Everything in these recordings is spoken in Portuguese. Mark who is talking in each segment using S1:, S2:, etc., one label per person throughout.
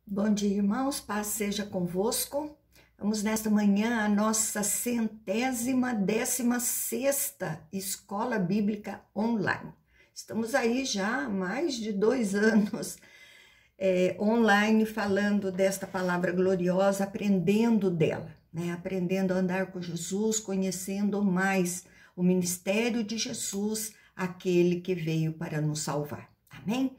S1: Bom dia, irmãos, paz seja convosco. Vamos nesta manhã a nossa 116ª Escola Bíblica Online. Estamos aí já há mais de 2 anos online falando desta palavra gloriosa, aprendendo dela, né? Aprendendo a andar com Jesus, conhecendo mais o ministério de Jesus, aquele que veio para nos salvar. Amém?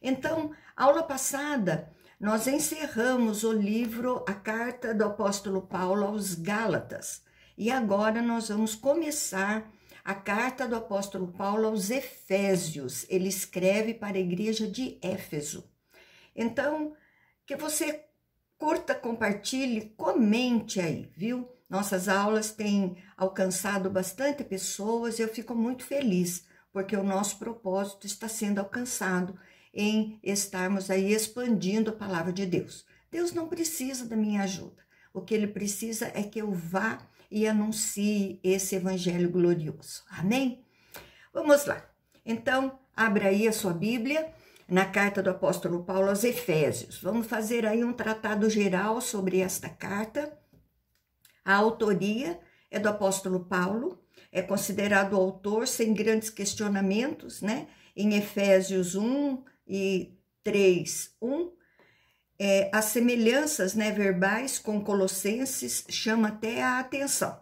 S1: Então, aula passada, nós encerramos o livro, a carta do apóstolo Paulo aos Gálatas. E agora nós vamos começar a carta do apóstolo Paulo aos Efésios. Ele escreve para a igreja de Éfeso. Então, que você curta, compartilhe, comente aí, viu? Nossas aulas têm alcançado bastante pessoas e eu fico muito feliz, porque o nosso propósito está sendo alcançado em estarmos aí expandindo a palavra de Deus. Deus não precisa da minha ajuda. O que ele precisa é que eu vá e anuncie esse evangelho glorioso. Amém? Vamos lá. Então, abra aí a sua Bíblia na carta do apóstolo Paulo aos Efésios. Vamos fazer aí um tratado geral sobre esta carta. A autoria é do apóstolo Paulo, é considerado autor sem grandes questionamentos, né? Em Efésios 1 e 3:1, as semelhanças, né, verbais com Colossenses chama até a atenção.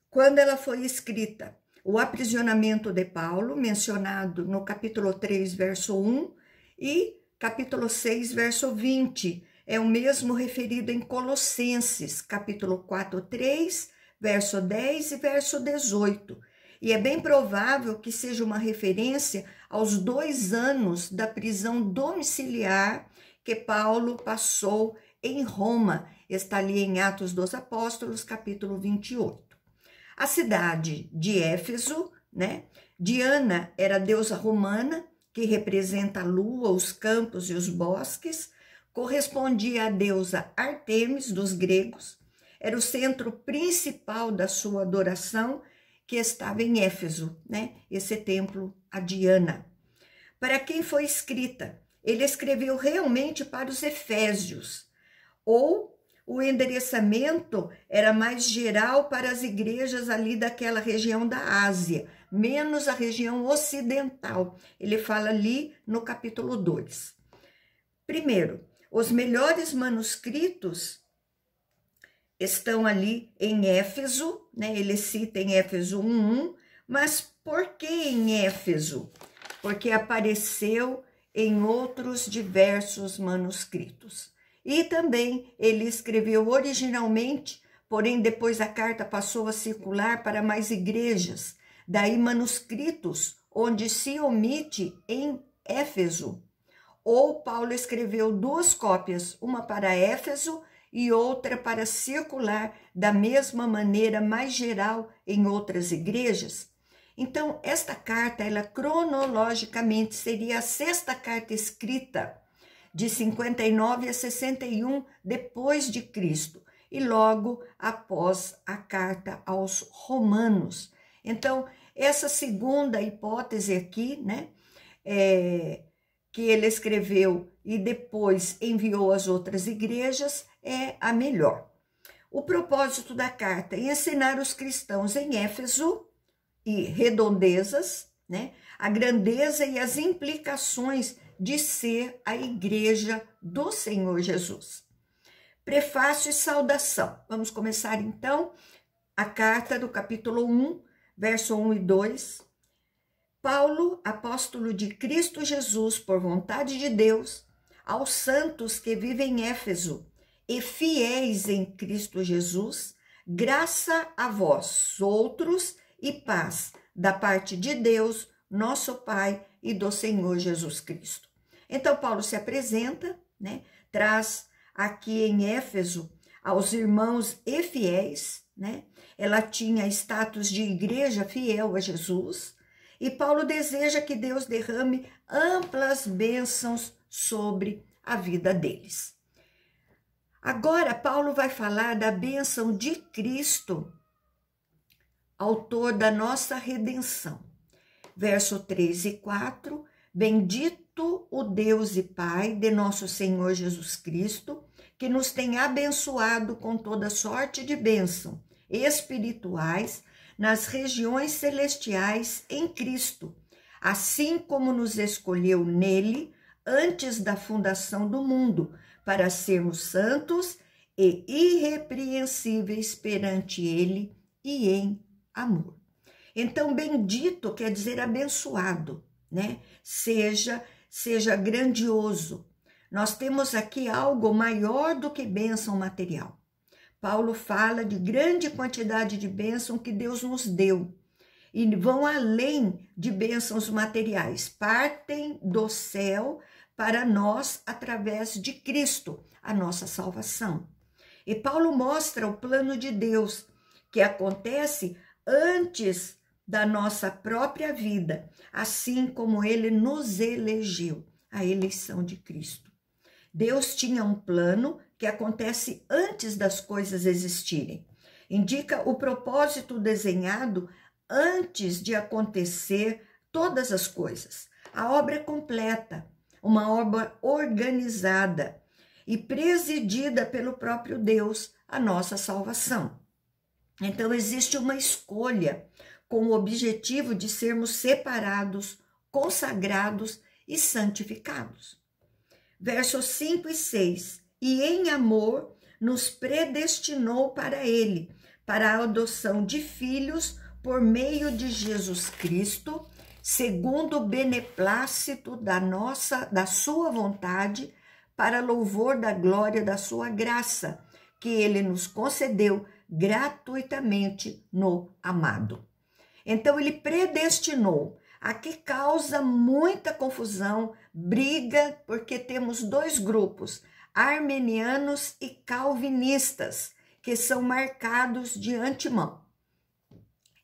S1: Quando ela foi escrita, o aprisionamento de Paulo, mencionado no capítulo 3, verso 1, e capítulo 6, verso 20, é o mesmo referido em Colossenses, capítulo 4, 3, verso 10 e verso 18. E é bem provável que seja uma referência aos 2 anos da prisão domiciliar que Paulo passou em Roma. Está ali em Atos dos Apóstolos, capítulo 28. A cidade de Éfeso, né? Diana era a deusa romana, que representa a lua, os campos e os bosques, correspondia à deusa Ártemis dos gregos, era o centro principal da sua adoração, que estava em Éfeso, né? Esse templo a Diana. Para quem foi escrita? Ele escreveu realmente para os Efésios, ou o endereçamento era mais geral para as igrejas ali daquela região da Ásia, menos a região ocidental. Ele fala ali no capítulo 2. Primeiro, os melhores manuscritos estão ali em Éfeso, né? Ele cita em Éfeso 1:1, mas por que em Éfeso? Porque apareceu em outros diversos manuscritos. E também ele escreveu originalmente, porém depois a carta passou a circular para mais igrejas, daí manuscritos onde se omite em Éfeso. Ou Paulo escreveu 2 cópias, uma para Éfeso e outra para circular da mesma maneira mais geral em outras igrejas. Então, esta carta, ela cronologicamente seria a 6ª carta escrita, de 59 a 61 depois de Cristo, e logo após a carta aos Romanos. Então, essa segunda hipótese aqui, né, que ele escreveu e depois enviou às outras igrejas, é a melhor. O propósito da carta é ensinar os cristãos em Éfeso e redondezas, né, a grandeza e as implicações de ser a igreja do Senhor Jesus. Prefácio e saudação. Vamos começar então a carta do capítulo 1, verso 1 e 2. Paulo, apóstolo de Cristo Jesus, por vontade de Deus, aos santos que vivem em Éfeso e fiéis em Cristo Jesus, graça a vós outros e paz da parte de Deus, nosso Pai e do Senhor Jesus Cristo. Então Paulo se apresenta, né? Traz aqui em Éfeso aos irmãos e fiéis, né? Ela tinha status de igreja fiel a Jesus, e Paulo deseja que Deus derrame amplas bênçãos sobre a vida deles. Agora, Paulo vai falar da bênção de Cristo, autor da nossa redenção. Verso 3 e 4, bendito bendito o Deus e Pai de nosso Senhor Jesus Cristo, que nos tem abençoado com toda sorte de bênção espirituais nas regiões celestiais em Cristo, assim como nos escolheu nele antes da fundação do mundo, para sermos santos e irrepreensíveis perante ele e em amor. Então, bendito quer dizer abençoado, né? Seja grandioso. Nós temos aqui algo maior do que bênção material. Paulo fala de grande quantidade de bênção que Deus nos deu e vão além de bênçãos materiais, partem do céu para nós através de Cristo, a nossa salvação. E Paulo mostra o plano de Deus que acontece antes da nossa própria vida, assim como ele nos elegeu, a eleição de Cristo. Deus tinha um plano que acontece antes das coisas existirem. Indica o propósito desenhado antes de acontecer todas as coisas. A obra é completa, uma obra organizada e presidida pelo próprio Deus, a nossa salvação. Então existe uma escolha com o objetivo de sermos separados, consagrados e santificados. Versos 5 e 6. E em amor nos predestinou para ele, para a adoção de filhos por meio de Jesus Cristo, segundo o beneplácito da sua vontade, para louvor da glória da sua graça, que ele nos concedeu gratuitamente no amado. Então, ele predestinou. Aqui causa muita confusão, briga, porque temos dois grupos, armenianos e calvinistas, que são marcados de antemão.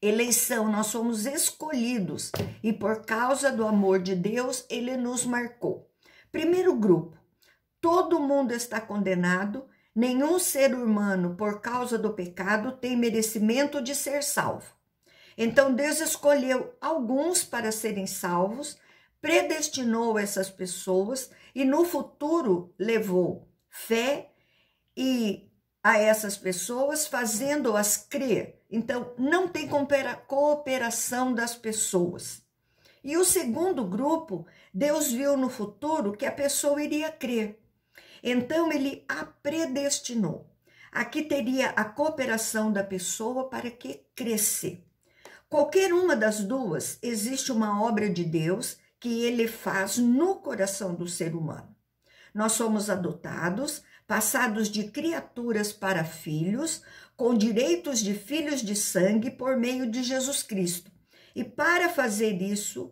S1: Eleição, nós somos escolhidos e por causa do amor de Deus, ele nos marcou. Primeiro grupo, todo mundo está condenado, nenhum ser humano, por causa do pecado, tem merecimento de ser salvo. Então, Deus escolheu alguns para serem salvos, predestinou essas pessoas e no futuro levou fé e a essas pessoas, fazendo-as crer. Então, não tem cooperação das pessoas. E o segundo grupo, Deus viu no futuro que a pessoa iria crer. Então, ele a predestinou. Aqui teria a cooperação da pessoa para que crescer. Qualquer uma das duas, existe uma obra de Deus que ele faz no coração do ser humano. Nós somos adotados, passados de criaturas para filhos, com direitos de filhos de sangue por meio de Jesus Cristo. E para fazer isso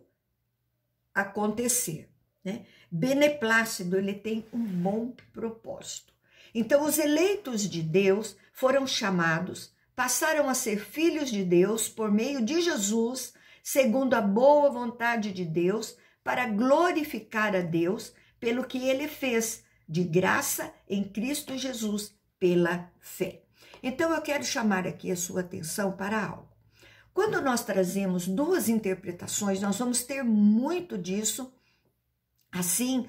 S1: acontecer, né? Beneplácito, ele tem um bom propósito. Então, os eleitos de Deus foram chamados, passaram a ser filhos de Deus por meio de Jesus, segundo a boa vontade de Deus, para glorificar a Deus pelo que ele fez de graça em Cristo Jesus pela fé. Então eu quero chamar aqui a sua atenção para algo. Quando nós trazemos duas interpretações, nós vamos ter muito disso, assim,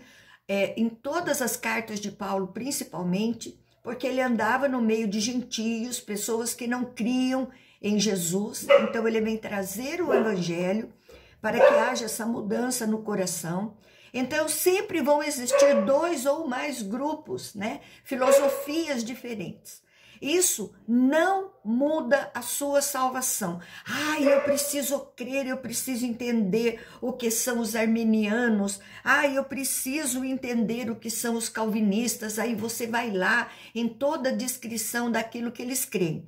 S1: em todas as cartas de Paulo, principalmente, porque ele andava no meio de gentios, pessoas que não criam em Jesus. Então ele vem trazer o evangelho para que haja essa mudança no coração. Então sempre vão existir dois ou mais grupos, né? Filosofias diferentes. Isso não muda a sua salvação. Eu preciso crer, eu preciso entender o que são os arminianos. Eu preciso entender o que são os calvinistas. Aí você vai lá em toda a descrição daquilo que eles creem.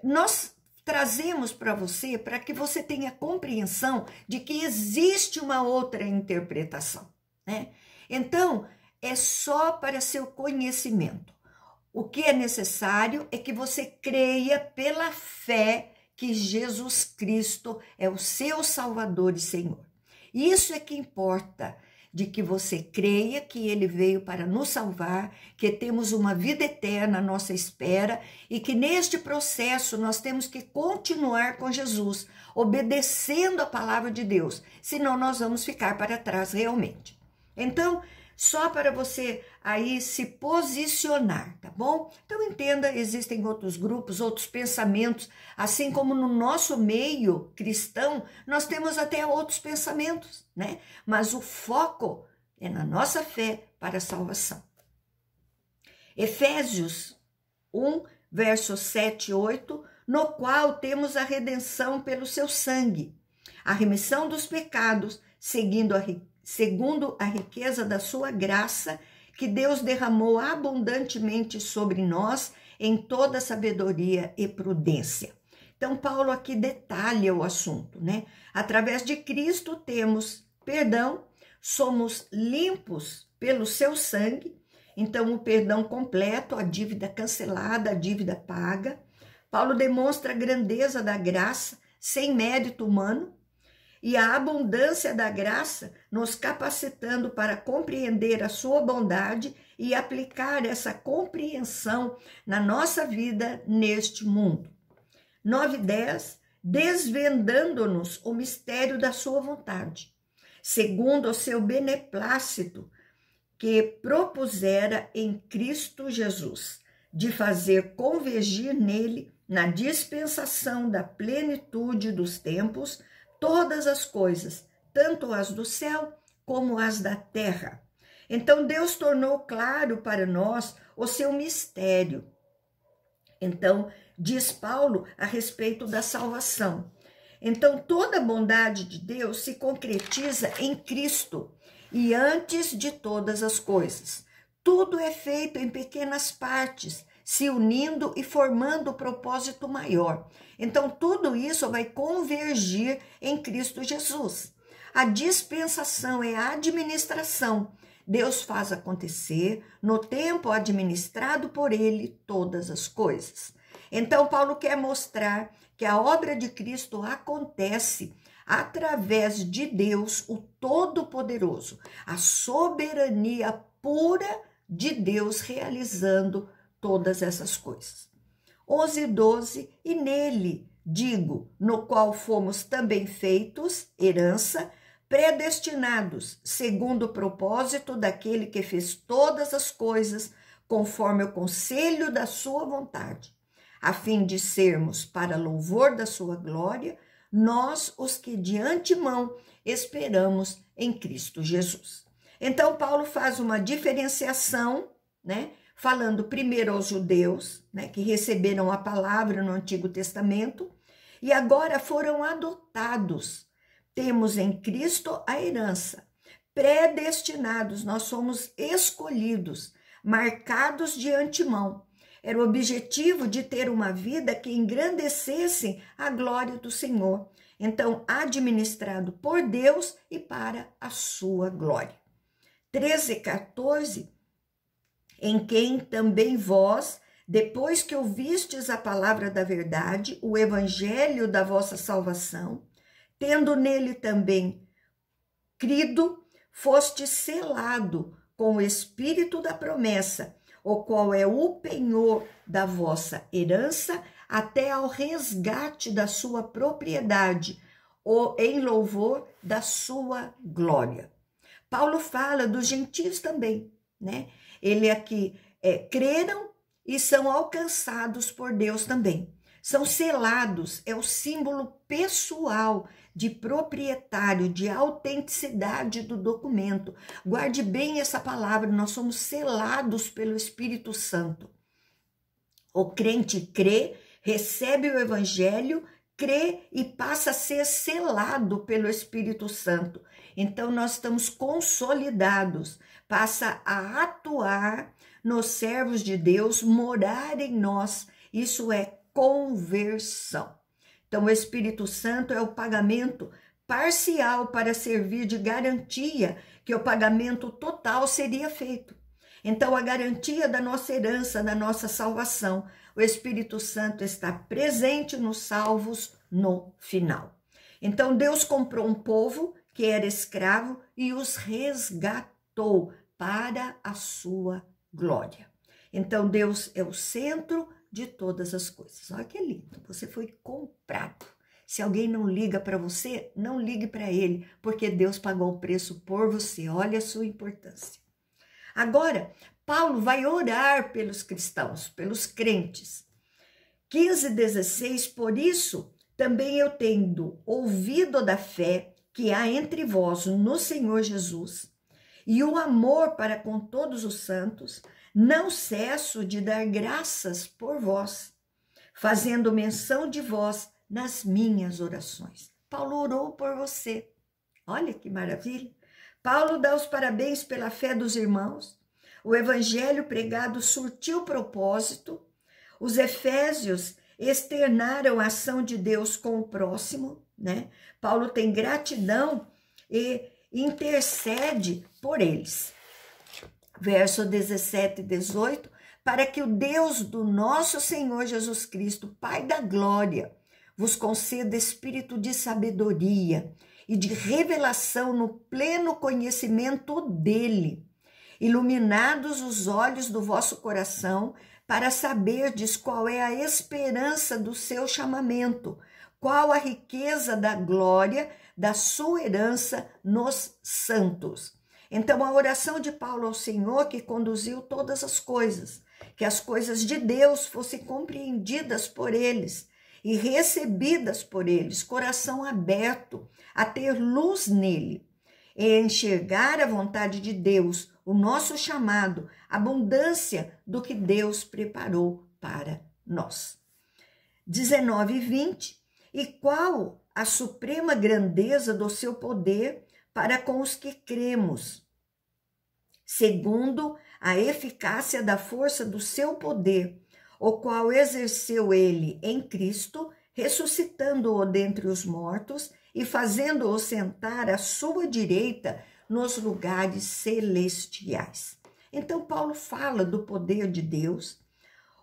S1: Nós trazemos para você, para que você tenha compreensão de que existe uma outra interpretação, né? Então, é só para seu conhecimento. O que é necessário é que você creia pela fé que Jesus Cristo é o seu Salvador e Senhor. Isso é que importa, de que você creia que ele veio para nos salvar, que temos uma vida eterna à nossa espera e que neste processo nós temos que continuar com Jesus, obedecendo a palavra de Deus, senão nós vamos ficar para trás realmente. Então, só para você aí se posicionar, tá bom? Então entenda, existem outros grupos, outros pensamentos, assim como no nosso meio cristão, nós temos até outros pensamentos, né? Mas o foco é na nossa fé para a salvação. Efésios 1, versos 7 e 8, no qual temos a redenção pelo seu sangue, a remissão dos pecados, segundo a riqueza da sua graça, que Deus derramou abundantemente sobre nós em toda sabedoria e prudência. Então, Paulo aqui detalha o assunto, né? Através de Cristo temos perdão, somos limpos pelo seu sangue, então o perdão completo, a dívida cancelada, a dívida paga. Paulo demonstra a grandeza da graça sem mérito humano, e a abundância da graça nos capacitando para compreender a sua bondade e aplicar essa compreensão na nossa vida neste mundo. 9:10, desvendando-nos o mistério da sua vontade, segundo o seu beneplácito, que propusera em Cristo Jesus, de fazer convergir nele, na dispensação da plenitude dos tempos, todas as coisas, tanto as do céu como as da terra. Então Deus tornou claro para nós o seu mistério. Então, diz Paulo a respeito da salvação. Então, toda a bondade de Deus se concretiza em Cristo e antes de todas as coisas. Tudo é feito em pequenas partes, se unindo e formando o propósito maior. Então, tudo isso vai convergir em Cristo Jesus. A dispensação é a administração. Deus faz acontecer, no tempo administrado por ele, todas as coisas. Então, Paulo quer mostrar que a obra de Cristo acontece através de Deus, o Todo-Poderoso, a soberania pura de Deus realizando todas essas coisas. 11:12, e nele, digo, no qual fomos também feitos, herança, predestinados, segundo o propósito daquele que fez todas as coisas, conforme o conselho da sua vontade, a fim de sermos, para louvor da sua glória, nós os que de antemão esperamos em Cristo Jesus. Então, Paulo faz uma diferenciação, né? Falando primeiro aos judeus, né, que receberam a palavra no Antigo Testamento e agora foram adotados. Temos em Cristo a herança, predestinados, nós somos escolhidos, marcados de antemão. Era o objetivo de ter uma vida que engrandecesse a glória do Senhor. Então, administrado por Deus e para a sua glória. 13:14, em quem também vós, depois que ouvistes a palavra da verdade, o evangelho da vossa salvação, tendo nele também crido, foste selado com o espírito da promessa, o qual é o penhor da vossa herança, até ao resgate da sua propriedade, ou em louvor da sua glória. Paulo fala dos gentios também, né? Ele aqui creram e são alcançados por Deus também. São selados, é o símbolo pessoal de proprietário, de autenticidade do documento. Guarde bem essa palavra, nós somos selados pelo Espírito Santo. O crente crê, recebe o evangelho, crê e passa a ser selado pelo Espírito Santo. Então, nós estamos consolidados, passa a atuar nos servos de Deus, morar em nós. Isso é conversão. Então, o Espírito Santo é o pagamento parcial para servir de garantia que o pagamento total seria feito. Então, a garantia da nossa herança, da nossa salvação, o Espírito Santo está presente nos salvos no final. Então, Deus comprou um povo que era escravo e os resgatou para a sua glória. Então, Deus é o centro de todas as coisas. Olha que lindo, você foi comprado. Se alguém não liga para você, não ligue para ele, porque Deus pagou o preço por você. Olha a sua importância. Agora, Paulo vai orar pelos cristãos, pelos crentes. 15:16, por isso, também eu tendo ouvido da fé que há entre vós no Senhor Jesus e o amor para com todos os santos, não cesso de dar graças por vós, fazendo menção de vós nas minhas orações. Paulo orou por você. Olha que maravilha. Paulo dá os parabéns pela fé dos irmãos. O evangelho pregado surtiu propósito. Os efésios externaram a ação de Deus com o próximo, né? Paulo tem gratidão e intercede por eles. Verso 17 e 18, para que o Deus do nosso Senhor Jesus Cristo, Pai da glória, vos conceda espírito de sabedoria e de revelação no pleno conhecimento dele, iluminados os olhos do vosso coração, para saberdes qual é a esperança do seu chamamento, qual a riqueza da glória da sua herança nos santos. Então, a oração de Paulo ao Senhor que conduziu todas as coisas, que as coisas de Deus fossem compreendidas por eles e recebidas por eles, coração aberto a ter luz nele, e enxergar a vontade de Deus, o nosso chamado, abundância do que Deus preparou para nós. 19 e 20, e qual a suprema grandeza do seu poder para com os que cremos, segundo a eficácia da força do seu poder, o qual exerceu ele em Cristo, ressuscitando-o dentre os mortos e fazendo-o sentar à sua direita nos lugares celestiais. Então, Paulo fala do poder de Deus,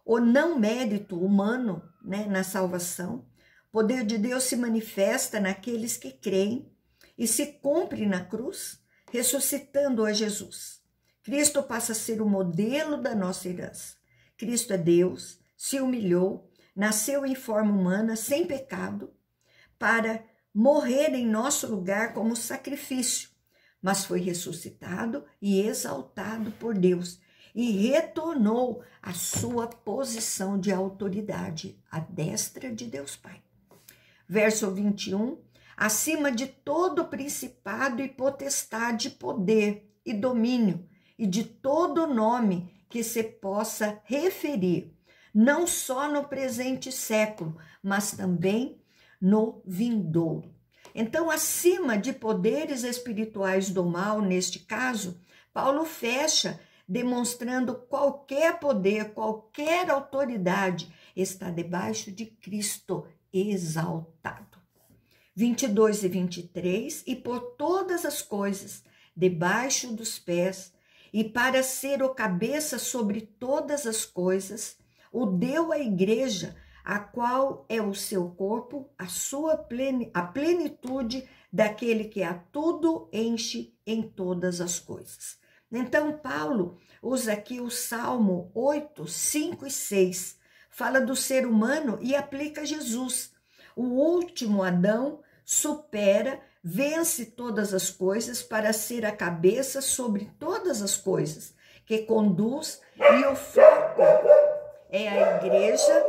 S1: o não mérito humano, né, na salvação. O poder de Deus se manifesta naqueles que creem e se cumpre na cruz, ressuscitando a Jesus. Cristo passa a ser o modelo da nossa herança. Cristo é Deus, se humilhou, nasceu em forma humana, sem pecado, para morrer em nosso lugar como sacrifício, mas foi ressuscitado e exaltado por Deus e retornou à sua posição de autoridade, à destra de Deus Pai. Verso 21, acima de todo principado e potestade, poder e domínio, e de todo nome que se possa referir, não só no presente século, mas também no vindouro. Então, acima de poderes espirituais do mal, neste caso, Paulo fecha demonstrando qualquer poder, qualquer autoridade está debaixo de Cristo exaltado. 22 e 23, e por todas as coisas, debaixo dos pés, e para ser o cabeça sobre todas as coisas, o deu à igreja, a qual é o seu corpo, a plenitude daquele que a tudo enche em todas as coisas. Então, Paulo usa aqui o Salmo 8, 5 e 6, fala do ser humano e aplica Jesus. O último Adão supera, vence todas as coisas para ser a cabeça sobre todas as coisas, que conduz, e o foco é a igreja,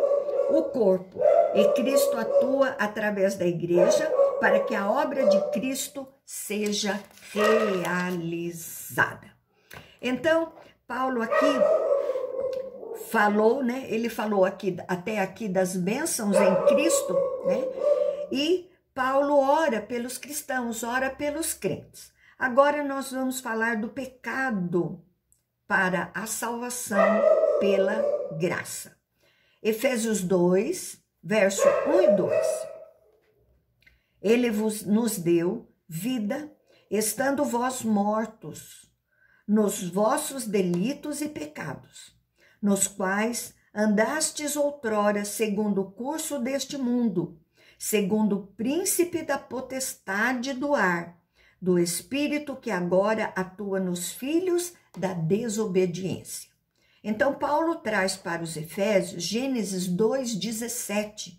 S1: o corpo. E Cristo atua através da igreja para que a obra de Cristo seja realizada. Então, Paulo aqui falou, né? Ele falou aqui até aqui das bênçãos em Cristo, né? E Paulo ora pelos cristãos, ora pelos crentes. Agora nós vamos falar do pecado para a salvação pela graça. Efésios 2, verso 1 e 2. Ele nos deu vida, estando vós mortos nos vossos delitos e pecados, nos quais andastes outrora segundo o curso deste mundo, segundo o príncipe da potestade do ar, do espírito que agora atua nos filhos da desobediência. Então, Paulo traz para os Efésios Gênesis 2,17,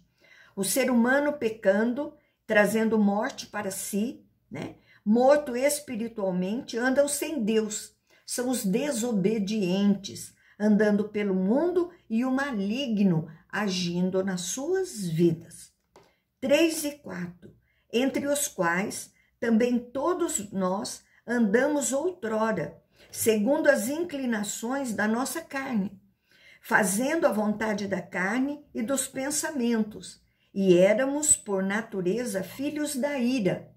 S1: O ser humano pecando, trazendo morte para si, né? Morto espiritualmente, andam sem Deus. São os desobedientes, andando pelo mundo e o maligno agindo nas suas vidas. 3 e 4, entre os quais também todos nós andamos outrora, segundo as inclinações da nossa carne, fazendo a vontade da carne e dos pensamentos, e éramos, por natureza, filhos da ira,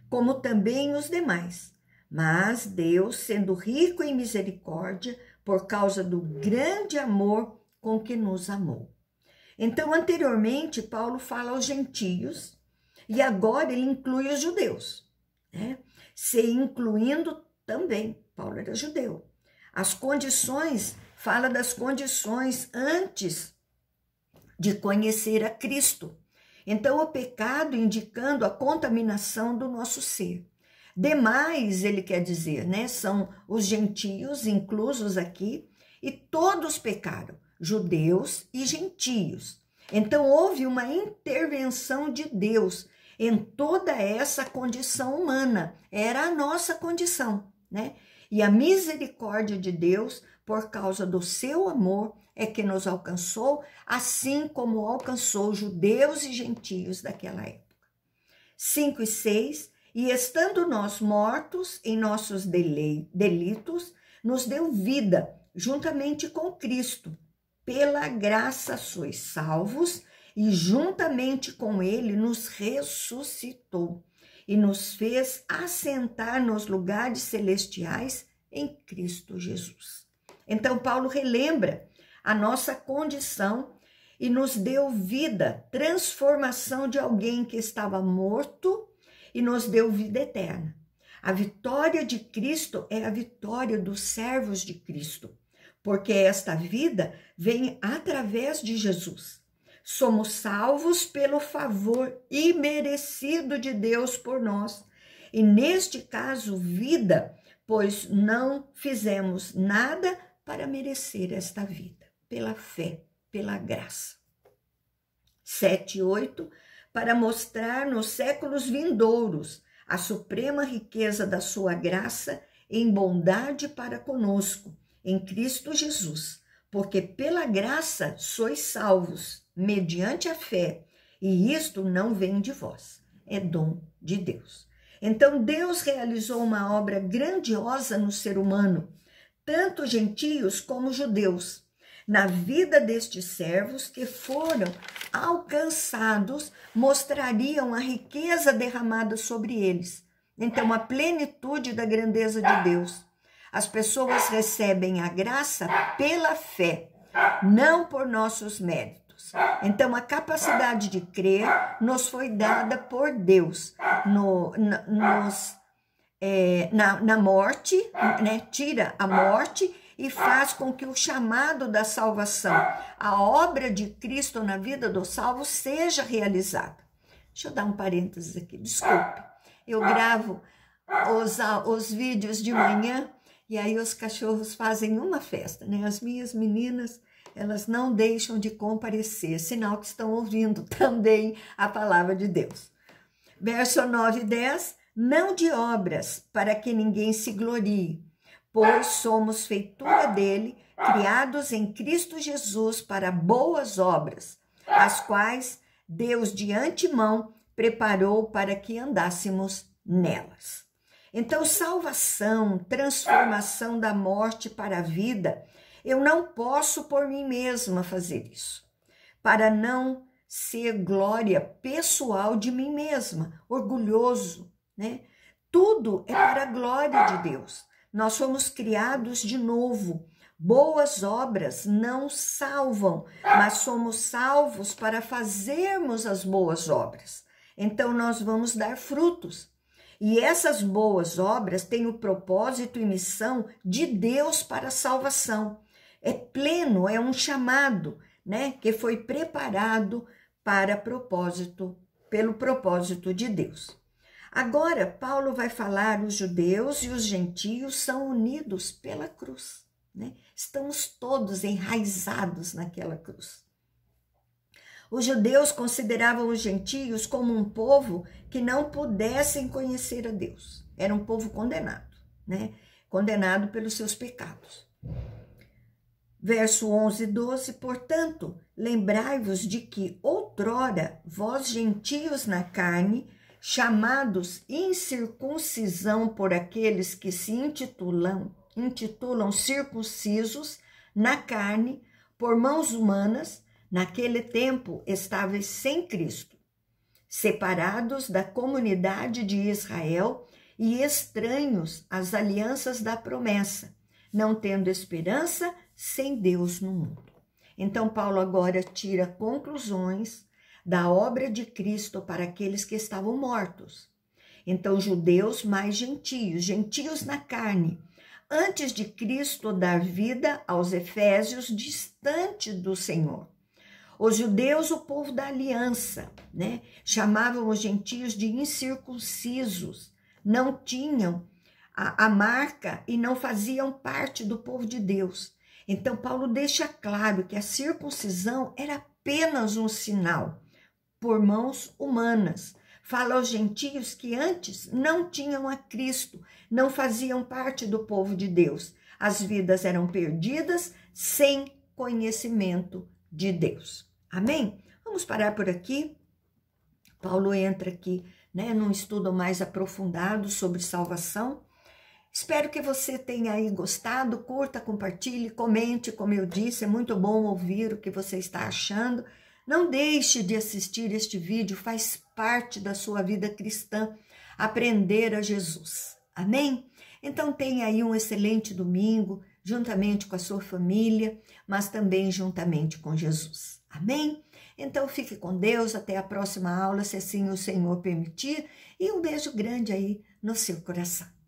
S1: como também os demais. Mas Deus, sendo rico em misericórdia, por causa do grande amor com que nos amou. Então, anteriormente, Paulo fala aos gentios, e agora ele inclui os judeus, né? Se incluindo também, Paulo era judeu. As condições, fala das condições antes de conhecer a Cristo. Então, o pecado indicando a contaminação do nosso ser. Demais, ele quer dizer, né? São os gentios inclusos aqui, e todos pecaram, judeus e gentios. Então, houve uma intervenção de Deus em toda essa condição humana. Era a nossa condição, né? E a misericórdia de Deus, por causa do seu amor, é que nos alcançou, assim como alcançou judeus e gentios daquela época. 5 e 6, e estando nós mortos em nossos delitos, nos deu vida juntamente com Cristo. Pela graça sois salvos, e juntamente com ele nos ressuscitou e nos fez assentar nos lugares celestiais em Cristo Jesus. Então, Paulo relembra a nossa condição e nos deu vida, transformação de alguém que estava morto e nos deu vida eterna. A vitória de Cristo é a vitória dos servos de Cristo, porque esta vida vem através de Jesus. Somos salvos pelo favor imerecido de Deus por nós. E neste caso, vida, pois não fizemos nada para merecer esta vida. Pela fé, pela graça. 7 e 8, para mostrar nos séculos vindouros a suprema riqueza da sua graça em bondade para conosco, em Cristo Jesus. Porque pela graça sois salvos, mediante a fé, e isto não vem de vós, é dom de Deus. Então Deus realizou uma obra grandiosa no ser humano, tanto gentios como judeus, na vida destes servos que foram alcançados, mostrariam a riqueza derramada sobre eles. Então, a plenitude da grandeza de Deus. As pessoas recebem a graça pela fé, não por nossos méritos. Então, a capacidade de crer nos foi dada por Deus na morte, né? Tira a morte e faz com que o chamado da salvação, a obra de Cristo na vida do salvo, seja realizada. Deixa eu dar um parênteses aqui, desculpe. Eu gravo os vídeos de manhã e aí os cachorros fazem uma festa, né? As minhas meninas, elas não deixam de comparecer, sinal que estão ouvindo também a palavra de Deus. Verso 9 e 10, não de obras, para que ninguém se glorie, pois somos feitura dele, criados em Cristo Jesus para boas obras, as quais Deus de antemão preparou para que andássemos nelas. Então, salvação, transformação da morte para a vida, eu não posso por mim mesma fazer isso, para não ser glória pessoal de mim mesma, orgulhoso, né? Tudo é para a glória de Deus. Nós fomos criados de novo. Boas obras não salvam, mas somos salvos para fazermos as boas obras. Então, nós vamos dar frutos. E essas boas obras têm o propósito e missão de Deus para a salvação. É pleno, é um chamado, né, que foi preparado para pelo propósito de Deus. Agora, Paulo vai falar, os judeus e os gentios são unidos pela cruz, né? Estamos todos enraizados naquela cruz. Os judeus consideravam os gentios como um povo que não pudessem conhecer a Deus. Era um povo condenado, né? Condenado pelos seus pecados. Verso 11 e 12, portanto, lembrai-vos de que outrora vós gentios na carne, chamados incircuncisão por aqueles que se intitulam circuncisos na carne, por mãos humanas, naquele tempo estáveis sem Cristo, separados da comunidade de Israel e estranhos às alianças da promessa, não tendo esperança sem Deus no mundo. Então, Paulo agora tira conclusões da obra de Cristo para aqueles que estavam mortos. Então, judeus mais gentios, gentios na carne, antes de Cristo dar vida aos efésios distante do Senhor. Os judeus, o povo da aliança, né? Chamavam os gentios de incircuncisos, não tinham a marca e não faziam parte do povo de Deus. Então, Paulo deixa claro que a circuncisão era apenas um sinal por mãos humanas. Fala aos gentios que antes não tinham a Cristo, não faziam parte do povo de Deus. As vidas eram perdidas sem conhecimento de Deus. Amém? Vamos parar por aqui. Paulo entra aqui, né, num estudo mais aprofundado sobre salvação. Espero que você tenha aí gostado, curta, compartilhe, comente, como eu disse, é muito bom ouvir o que você está achando. Não deixe de assistir este vídeo, faz parte da sua vida cristã, aprender a Jesus. Amém? Então tenha aí um excelente domingo, juntamente com a sua família, mas também juntamente com Jesus. Amém? Então fique com Deus, até a próxima aula, se assim o Senhor permitir, e um beijo grande aí no seu coração.